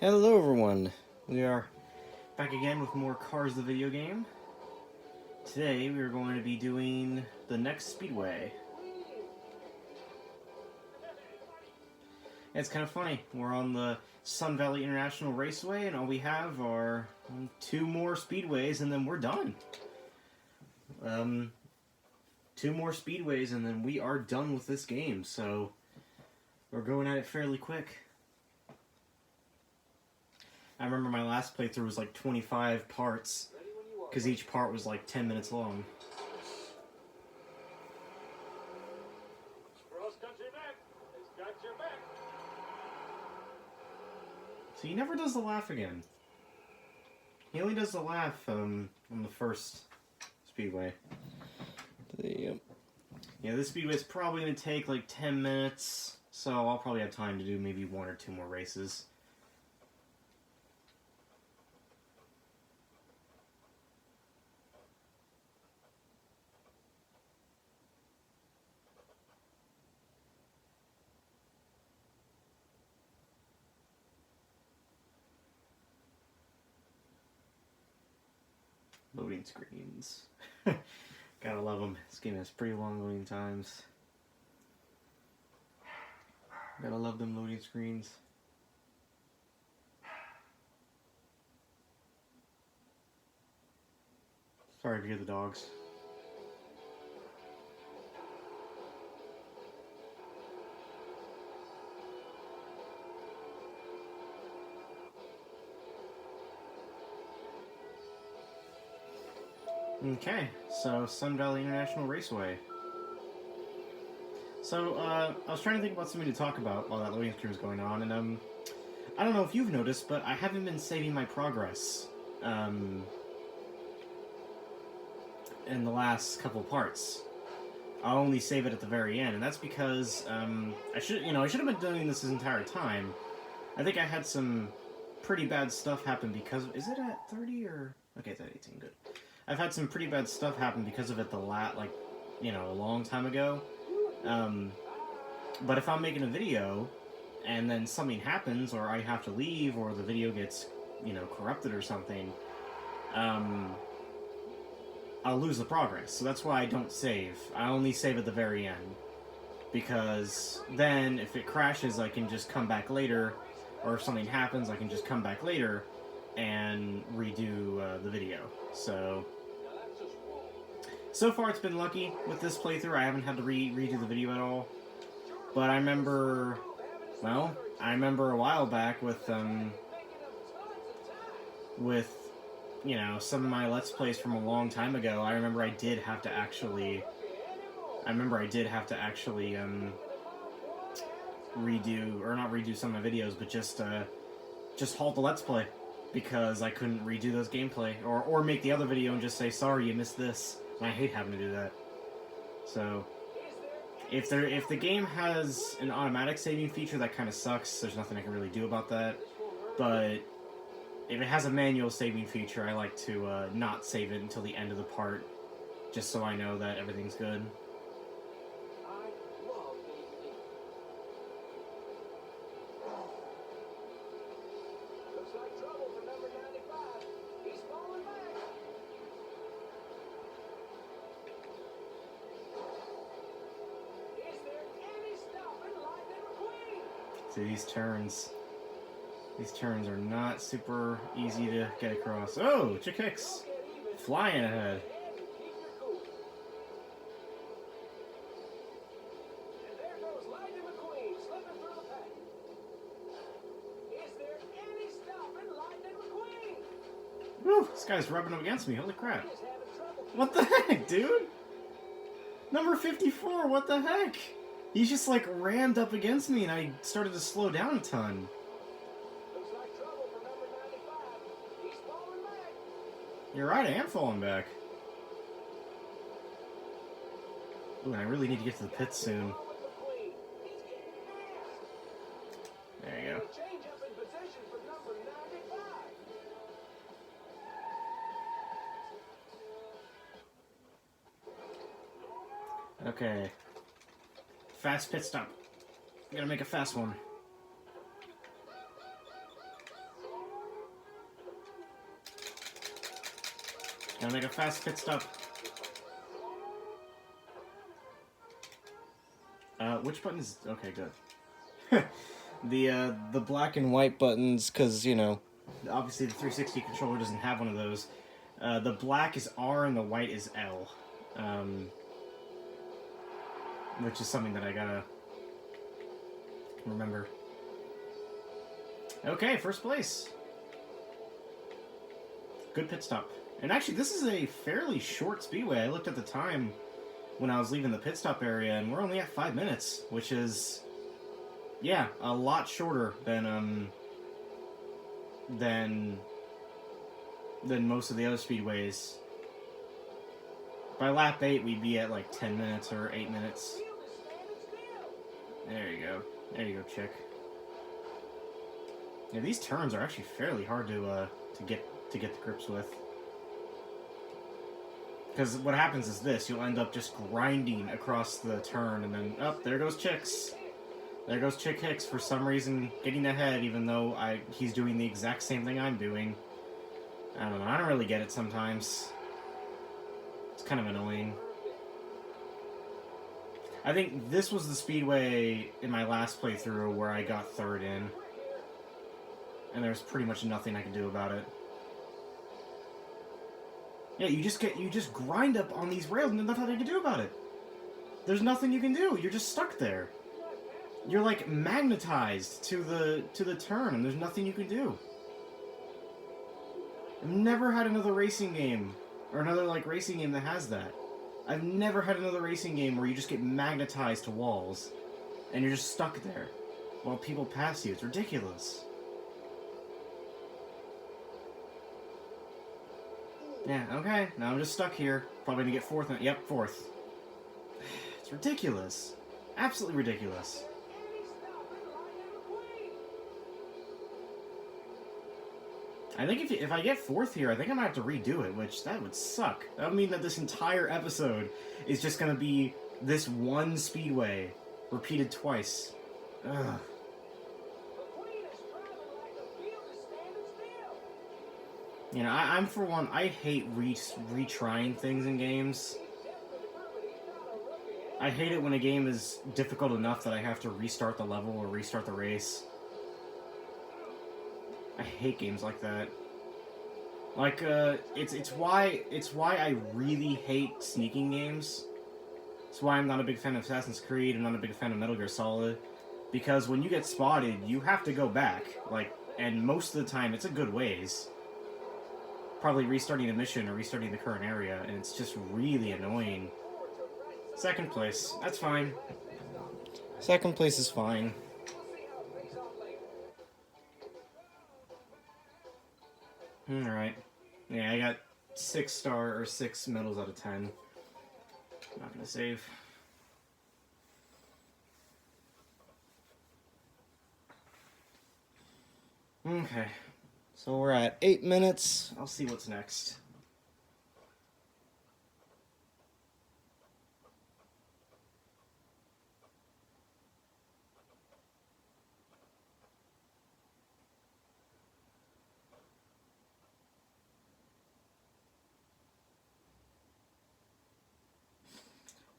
Hello everyone, we are back again with more Cars the video game. Today we are going to be doing the next speedway. It's kind of funny, we're on the Sun Valley International Raceway and all we have are 2 more speedways and then we're done. 2 more speedways and then we are done with this game, so we're going at it fairly quick. I remember my last playthrough was like 25 parts, because each part was like 10 minutes long. So he never does the laugh again. He only does the laugh on the first speedway. Yeah, this speedway is probably going to take like 10 minutes, so I'll probably have time to do maybe 1 or 2 more races. Loading screens. Gotta love them. This game has pretty long loading times. Gotta love them loading screens. Sorry if you hear the dogs. Okay, so Sun Valley International Raceway. So, I was trying to think about something to talk about while that loading screen was going on, and, I don't know if you've noticed, but I haven't been saving my progress, in the last couple parts. I'll only save it at the very end, and that's because, I should have been doing this entire time. I think I had some pretty bad stuff happen because, is it at 30 or, okay, it's at 18, good. I've had some pretty bad stuff happen because of it a long time ago. But if I'm making a video and then something happens or I have to leave or the video gets, corrupted or something, I'll lose the progress. So that's why I don't save. I only save at the very end. Because then if it crashes, I can just come back later, or if something happens, I can just come back later and redo the video. So far it's been lucky with this playthrough. I haven't had to redo the video at all. But I remember a while back with some of my Let's Plays from a long time ago. I remember I did have to actually redo, or not redo some of my videos, but just halt the Let's Play because I couldn't redo those gameplay, or make the other video and just say, sorry, you missed this. And I hate having to do that. So, if the game has an automatic saving feature, that kind of sucks. There's nothing I can really do about that. But if it has a manual saving feature, I like to not save it until the end of the part, just so I know that everything's good. See, these turns are not super easy to get across. Oh, Chick Hicks flying ahead. Woo, this guy's rubbing up against me. Holy crap. What the heck, dude? Number 54, what the heck? He's just like rammed up against me and I started to slow down a ton. You're right, I am falling back. Ooh, and I really need to get to the pits soon. There you go. Okay. Fast pit stop. I'm gonna make a fast one. Gonna make a fast pit stop. Which button is... Okay, good. The black and white buttons, because, you know, obviously the 360 controller doesn't have one of those. The black is R and the white is L. Which is something that I gotta remember. Okay, first place. Good pit stop. And actually, this is a fairly short speedway. I looked at the time when I was leaving the pit stop area, and we're only at 5 minutes, which is, yeah, a lot shorter than most of the other speedways. By lap 8, we'd be at like 10 minutes or 8 minutes. There you go. There you go, chick. Yeah, these turns are actually fairly hard to get the grips with. Because what happens is this, you'll end up just grinding across the turn, and then, oh, there goes Chicks. There goes Chick Hicks, for some reason, getting ahead, even though he's doing the exact same thing I'm doing. I don't know, I don't really get it sometimes. It's kind of annoying. I think this was the speedway in my last playthrough where I got third in. And there's pretty much nothing I can do about it. Yeah, you just grind up on these rails and there's nothing you can do about it. There's nothing you can do. You're just stuck there. You're like magnetized to the turn, and there's nothing you can do. I've never had another racing game, or another like racing game that has that. I've never had another racing game where you just get magnetized to walls, and you're just stuck there while people pass you. It's ridiculous. Yeah, okay, now I'm just stuck here. Probably gonna get fourth. Yep, fourth. It's ridiculous. Absolutely ridiculous. I think if I get fourth here, I think I'm gonna have to redo it, which that would suck. That would mean that this entire episode is just gonna be this one speedway repeated twice. Ugh. You know, I'm for one, I hate retrying things in games. I hate it when a game is difficult enough that I have to restart the level or restart the race. I hate games like that. Like, it's why I really hate sneaking games. It's why I'm not a big fan of Assassin's Creed, I'm not a big fan of Metal Gear Solid. Because when you get spotted, you have to go back. Like, and most of the time, it's a good ways. Probably restarting a mission or restarting the current area, and it's just really annoying. Second place, that's fine. Second place is fine. Alright. Yeah, I got 6 medals out of 10. Not gonna save. Okay. So we're at 8 minutes. I'll see what's next.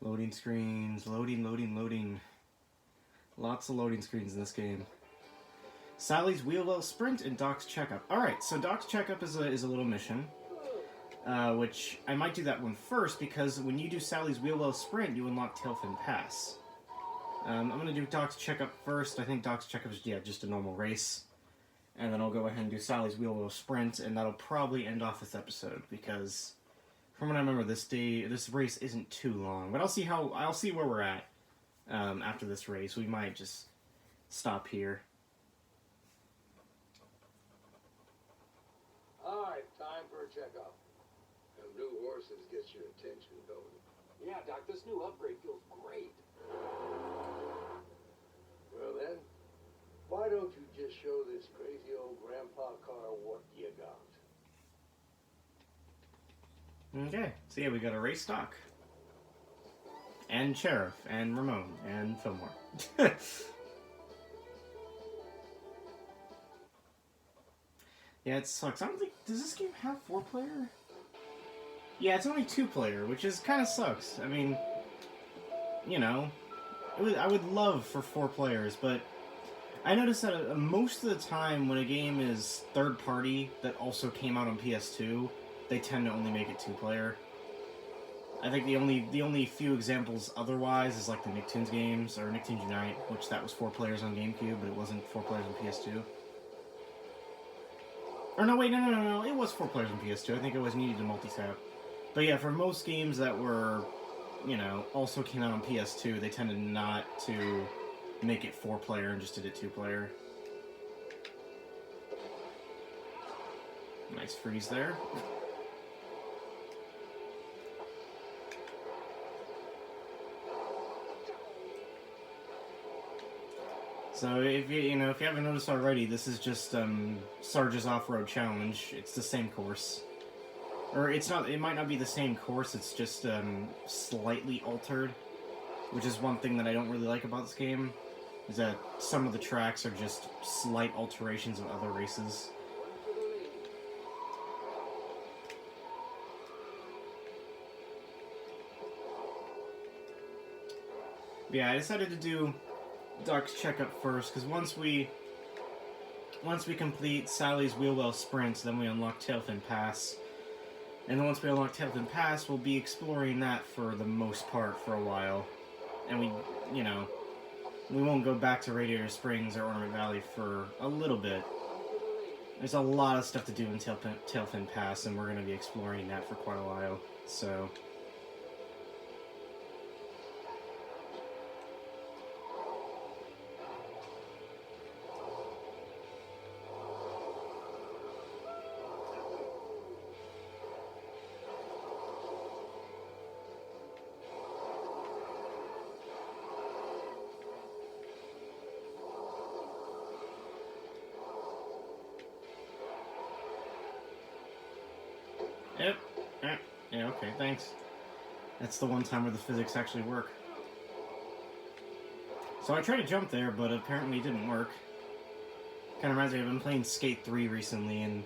Loading screens, loading. Lots of loading screens in this game. Sally's Wheel Well Sprint and Doc's Checkup. Alright, so Doc's Checkup is a little mission. Which, I might do that one first, because when you do Sally's Wheel Well Sprint, you unlock Tailfin Pass. I'm going to do Doc's Checkup first. I think Doc's Checkup is, yeah, just a normal race. And then I'll go ahead and do Sally's Wheel Well Sprint, and that'll probably end off this episode, because from what I remember, this race isn't too long. But I'll see where we're at after this race. We might just stop here. Alright, time for a checkup. Them new horses get your attention, don't it? Yeah, Doc, this new upgrade feels great. Well then, why don't you just show this crazy old grandpa car what you got? Okay, so yeah, we got a race Doc. And Sheriff, and Ramon, and Fillmore. Yeah, it sucks. I don't think... Does this game have 4-player? Yeah, it's only 2-player, which is kind of sucks. I mean, you know, I would love for 4 players, but I noticed that most of the time when a game is third-party that also came out on PS2, they tend to only make it 2-player. I think the only few examples otherwise is like the Nicktoons games, or Nicktoons Unite, which that was 4 players on GameCube, but it wasn't 4 players on PS2. Or no, wait, no, it was 4 players on PS2. I think it was needed to multi-tap. But yeah, for most games that were, you know, also came out on PS2, they tended not to make it 4-player and just did it 2-player. Nice freeze there. So if you haven't noticed already, this is just Sarge's Off-Road Challenge. It's the same course. Or it's not, it might not be the same course, it's just slightly altered, which is one thing that I don't really like about this game, is that some of the tracks are just slight alterations of other races. But yeah, I decided to do Doc's checkup first, because once we complete Sally's Wheel Well Sprint, then we unlock Tailfin Pass. And then once we unlock Tailfin Pass, we'll be exploring that for the most part for a while. And we won't go back to Radiator Springs or Ornament Valley for a little bit. There's a lot of stuff to do in Tailfin Pass, and we're going to be exploring that for quite a while, so... Yep. Yeah, okay, thanks. That's the one time where the physics actually work. So I tried to jump there, but apparently it didn't work. Kind of reminds me, I've been playing Skate 3 recently, and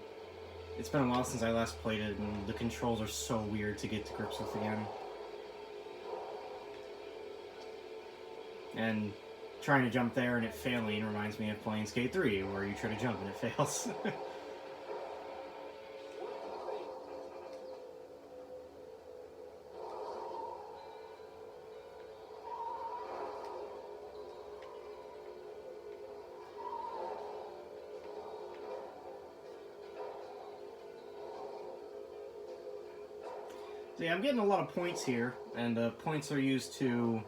it's been a while since I last played it, and the controls are so weird to get to grips with again. And trying to jump there and it failing reminds me of playing Skate 3, where you try to jump and it fails. So yeah, I'm getting a lot of points here, and points are used to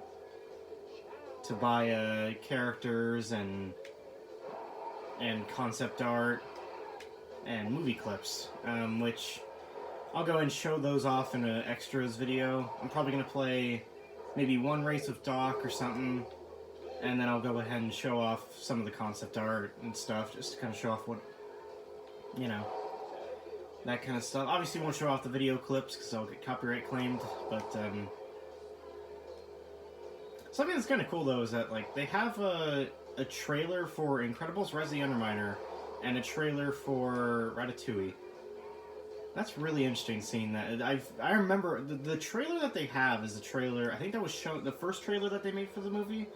buy characters and concept art and movie clips, which I'll go and show those off in an extras video. I'm probably going to play maybe one race with Doc or something, and then I'll go ahead and show off some of the concept art and stuff, just to kind of show off what, you know, that kind of stuff. Obviously won't show off the video clips because I'll get copyright claimed, but something that's kind of cool though is that like they have a trailer for Incredibles Rise of the Underminer and a trailer for Ratatouille. That's really interesting seeing that. I remember the trailer that they have is a trailer, I think that was shown, the first trailer that they made for the movie,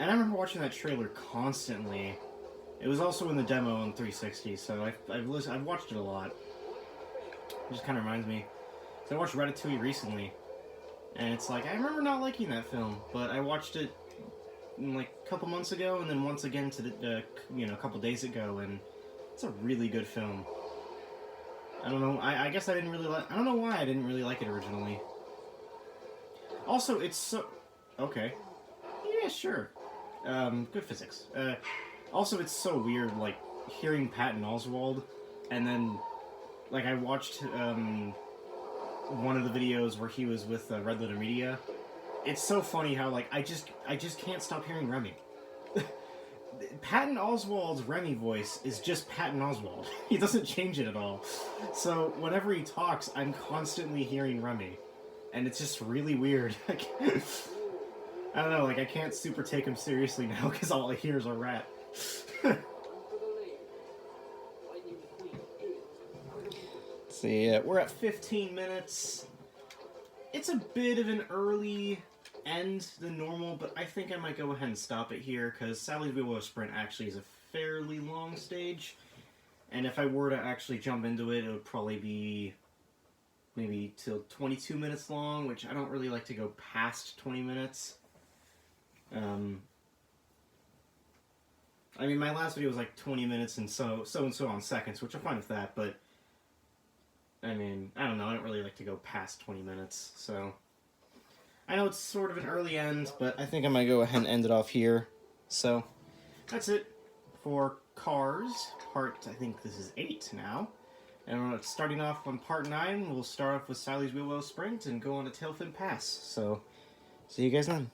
and I remember watching that trailer constantly. It was also in the demo on 360, so I've watched it a lot. It just kind of reminds me. So I watched Ratatouille recently, and it's like, I remember not liking that film, but I watched it like a couple months ago, and then once again a couple days ago, and it's a really good film. I don't know, I guess I didn't really like, I don't know why I didn't really like it originally. Also, it's so, okay. Yeah, sure. Good physics. Also, it's so weird, like, hearing Patton Oswalt, and then, like, I watched, one of the videos where he was with Red Letter Media. It's so funny how, like, I just can't stop hearing Remy. Patton Oswalt's Remy voice is just Patton Oswalt. He doesn't change it at all. So, whenever he talks, I'm constantly hearing Remy. And it's just really weird. I don't know, like, I can't super take him seriously now, because all I hear is a rat. So yeah, we're at 15 minutes. It's a bit of an early end than normal, but I think I might go ahead and stop it here, because Sally's Wheel Sprint actually is a fairly long stage, and if I were to actually jump into it, it would probably be maybe till 22 minutes long, which I don't really like to go past 20 minutes. I mean, my last video was like 20 minutes and so on seconds, which I'm fine with that, but I mean, I don't know, I don't really like to go past 20 minutes, so I know it's sort of an early end, but I think I might go ahead and end it off here. So that's it for Cars, I think this is 8 now. And starting off on part 9, we'll start off with Sally's Wheel Sprint and go on to Tailfin Pass. So, see you guys then.